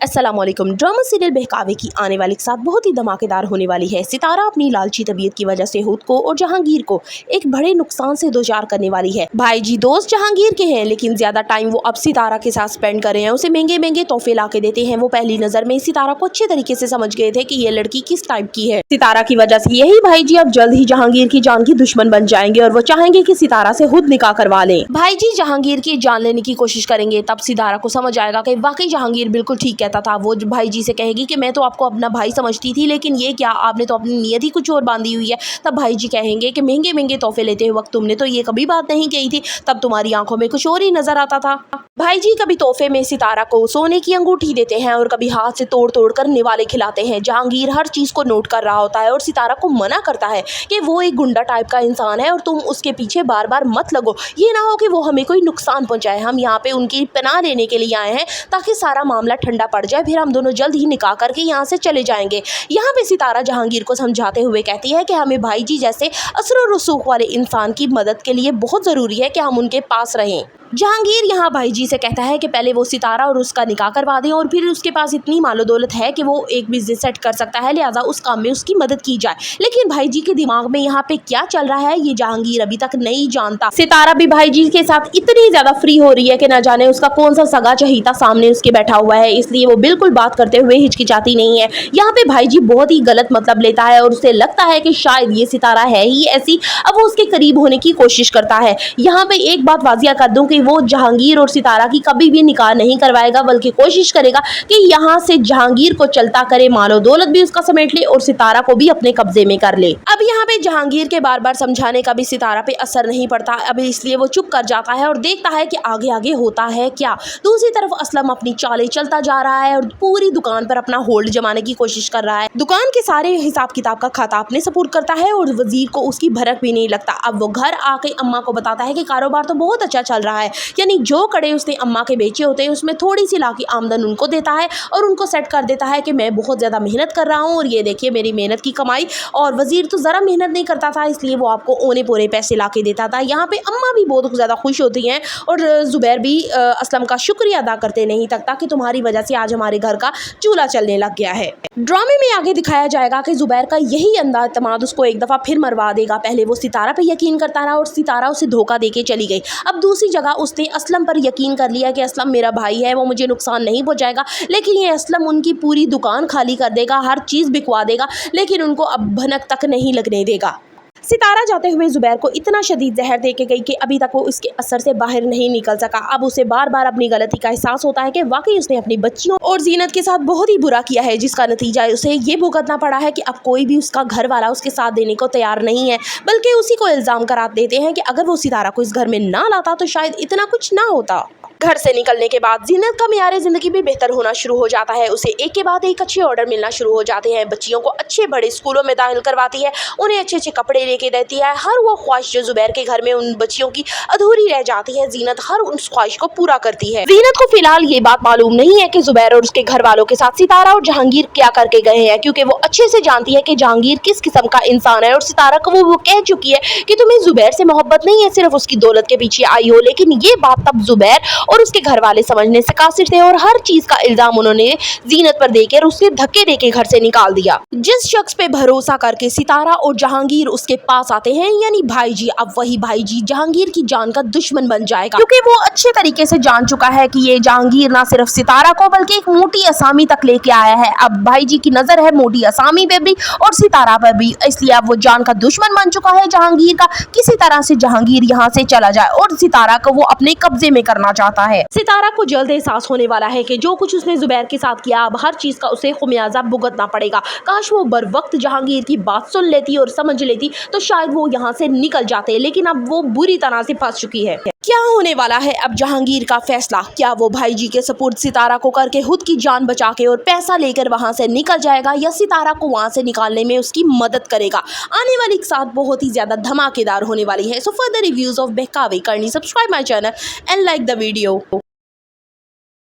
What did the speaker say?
अस्सलामुअलैकुम। Drama serial बहकावे की आने वाले के साथ बहुत ही धमाकेदार होने वाली है। सितारा अपनी लालची तबीयत की वजह से हुद को और जहांगीर को एक बड़े नुकसान से दो चार करने वाली है। भाईजी दोस्त जहांगीर के हैं, लेकिन ज्यादा टाइम वो अब सितारा के साथ स्पेंड कर रहे हैं। उसे महंगे महंगे तोहफे ला के देते हैं। वो पहली नजर में सितारा को अच्छे तरीके से समझ गए थे कि ये लड़की किस टाइप की है। सितारा की वजह से यही भाईजी अब जल्द ही जहांगीर की जान की दुश्मन बन जाएंगे और वो चाहेंगे कि सितारा से हुद निकाह करवा लें। भाईजी जहांगीर की जान लेने की कोशिश करेंगे। तब सितारा को समझ आएगा कि वाकई जहांगीर बिल्कुल ठीक कहता था। वो भाईजी से कहेगी कि मैं तो आपको अपना भाई समझती थी, लेकिन ये क्या, आपने तो अपनी नियत ही कुछ और बांधी हुई है। तब भाईजी कहेंगे कि महंगे महंगे तोहफे लेते वक्त तुमने तो ये कभी बात नहीं कही थी, तब तुम्हारी आंखों में कुछ और ही नजर आता था। भाईजी कभी तोहफे में सितारा को सोने की अंगूठी देते हैं और कभी हाथ से तोड़ तोड़ कर निवाले खिलाते हैं। जहांगीर हर चीज को नोट कर रहा होता है और सितारा को मना करता है कि वो एक गुंडा टाइप का इंसान है और तुम उसके पीछे बार बार मत लगो। ये ना हो कि वो हमें कोई नुकसान पहुंचाए। हम यहाँ पे उनकी पनाह देने के लिए आए हैं ताकि सारा मामला ठंडा पड़ जाए, फिर हम दोनों जल्द ही निकाह करके यहाँ से चले जाएंगे। यहाँ पे सितारा जहांगीर को समझाते हुए कहती है कि हमें भाईजी जैसे असर और रसूख वाले इंसान की मदद के लिए बहुत ज़रूरी है कि हम उनके पास रहें। जहांगीर यहाँ भाईजी से कहता है कि पहले वो सितारा और उसका निकाह करवा दें और फिर उसके पास इतनी मालो दौलत है कि वो एक बिजनेस सेट कर सकता है, लिहाजा उस काम में उसकी मदद की जाए। लेकिन भाईजी के दिमाग में यहाँ पे क्या चल रहा है ये जहांगीर अभी तक नहीं जानता। सितारा भी भाईजी के साथ इतनी ज्यादा फ्री हो रही है कि न जाने उसका कौन सा सगा चहीता सामने उसके बैठा हुआ है, इसलिए वो बिल्कुल बात करते हुए हिचकिचाती नहीं है। यहाँ पे भाईजी बहुत ही गलत मतलब लेता है और उसे लगता है कि शायद ये सितारा है ही ऐसी। अब वो उसके करीब होने की कोशिश करता है। यहाँ पे एक बात वाजिया कर दूं कि वो जहांगीर और सितारा की कभी भी निकाह नहीं करवाएगा, बल्कि कोशिश करेगा कि यहाँ से जहांगीर को चलता करे, मालो दौलत भी उसका समेट ले और सितारा को भी अपने कब्जे में कर ले। अब यहाँ पे जहांगीर के बार बार समझाने का भी सितारा पे असर नहीं पड़ता। अब इसलिए वो चुप कर जाता है और देखता है कि आगे आगे होता है क्या। दूसरी तरफ असलम अपनी चालें चलता जा रहा है और पूरी दुकान पर अपना होल्ड जमाने की कोशिश कर रहा है। दुकान के सारे हिसाब किताब का खाता अपने सपुर्द करता है और वजीर को उसकी भनक भी नहीं लगता। अब वो घर आके अम्मा को बताता है कि कारोबार तो बहुत अच्छा चल रहा है, यानी जो कड़े उसने अम्मा के बेचे होते हैं उसमें थोड़ी सी लाकी आमदन उनको देता है और उनको सेट कर देता है कि मैं बहुत ज़्यादा मेहनत कर रहा हूँ और ये देखिए मेरी मेहनत की कमाई। और वजीर तो ज़रा मेहनत नहीं करता था, इसलिए वो आपको ओने पूरे पैसे ला के देता था। यहाँ पे अम्मा भी बहुत ज़्यादा खुश होती हैं और ज़ुबैर भी असलम का शुक्रिया अदा करते नहीं तक कि तुम्हारी वजह से आज हमारे घर का चूल्हा चलने लग गया है। ड्रामे में आगे दिखाया जाएगा कि ज़ुबैर का यही अंदाज़ उसको एक दफ़ा फिर मरवा देगा। पहले वो सितारा पे यकीन करता रहा और सितारा उसे धोखा देके चली गई। अब दूसरी जगह उसने असलम पर यकीन कर लिया कि असलम मेरा भाई है, वो मुझे नुकसान नहीं पहुंचाएगा। लेकिन ये असलम उनकी पूरी दुकान खाली कर देगा, हर चीज़ बिकवा देगा, लेकिन उनको अब भनक तक नहीं लगने देगा। सितारा जाते हुए ज़ुबैर को इतना शदीद जहर दे के गई कि अभी तक वो उसके असर से बाहर नहीं निकल सका। अब उसे बार बार अपनी गलती का एहसास होता है कि वाकई उसने अपनी बच्चियों और जीनत के साथ बहुत ही बुरा किया है, जिसका नतीजा उसे ये भुगतना पड़ा है कि अब कोई भी उसका घर वाला उसके साथ देने को तैयार नहीं है, बल्कि उसी को इल्ज़ाम करा देते हैं कि अगर वो सितारा को इस घर में ना लाता तो शायद इतना कुछ ना होता। घर से निकलने के बाद जीनत का मियार ज़िंदगी भी बेहतर होना शुरू हो जाता है। उसे एक के बाद एक अच्छे ऑर्डर मिलना शुरू हो जाते हैं। बच्चियों को अच्छे बड़े स्कूलों में दाखिल करवाती है, उन्हें अच्छे अच्छे कपड़े लेके देती है। हर वो ख्वाहिश जो ज़ुबैर के घर में उन बच्चियों की अधूरी रह जाती है, जीनत हर उस ख्वाहिश को पूरा करती है। जीनत को फिलहाल ये बात मालूम नहीं है कि ज़ुबैर और उसके घर वालों के साथ सितारा और जहांगीर क्या करके गए हैं, क्योंकि वो अच्छे से जानती है कि जहांगीर किस किस्म का इंसान है और सितारा को वो कह चुकी है कि तुम्हें ज़ुबैर से मोहब्बत नहीं है, सिर्फ उसकी दौलत के पीछे आई हो। लेकिन ये बात तब ज़ुबैर और उसके घर वाले समझने से कासिर थे और हर चीज का इल्जाम उन्होंने जीनत पर देकर उसे धक्के देके घर से निकाल दिया। जिस शख्स पे भरोसा करके सितारा और जहांगीर उसके पास आते हैं, यानी भाईजी, अब वही भाईजी जहांगीर की जान का दुश्मन बन जाएगा, क्योंकि वो अच्छे तरीके से जान चुका है कि ये जहांगीर ना सिर्फ सितारा को बल्कि एक मोटी असामी तक लेके आया है। अब भाईजी की नजर है मोटी असामी पे भी और सितारा पर भी, इसलिए अब वो जान का दुश्मन बन चुका है जहांगीर का। किसी तरह से जहांगीर यहाँ से चला जाए और सितारा को वो अपने कब्जे में करना चाहता है। सितारा को जल्द एहसास होने वाला है कि जो कुछ उसने ज़ुबैर के साथ किया अब हर चीज़ का उसे खुमियाजा भुगतना पड़ेगा। काश वो बर वक्त जहांगीर की बात सुन लेती और समझ लेती तो शायद वो यहाँ से निकल जाते, लेकिन अब वो बुरी तरह से फंस चुकी है। क्या होने वाला है अब जहांगीर का फैसला? क्या वो भाईजी के सपुर्द सितारा को करके खुद की जान बचा के और पैसा लेकर वहां से निकल जाएगा, या सितारा को वहां से निकालने में उसकी मदद करेगा? आने वाली के साथ बहुत ही ज्यादा धमाकेदार होने वाली है। सो फर्दर रिव्यूज ऑफ बहकावे करनी, subscribe my channel and like the video.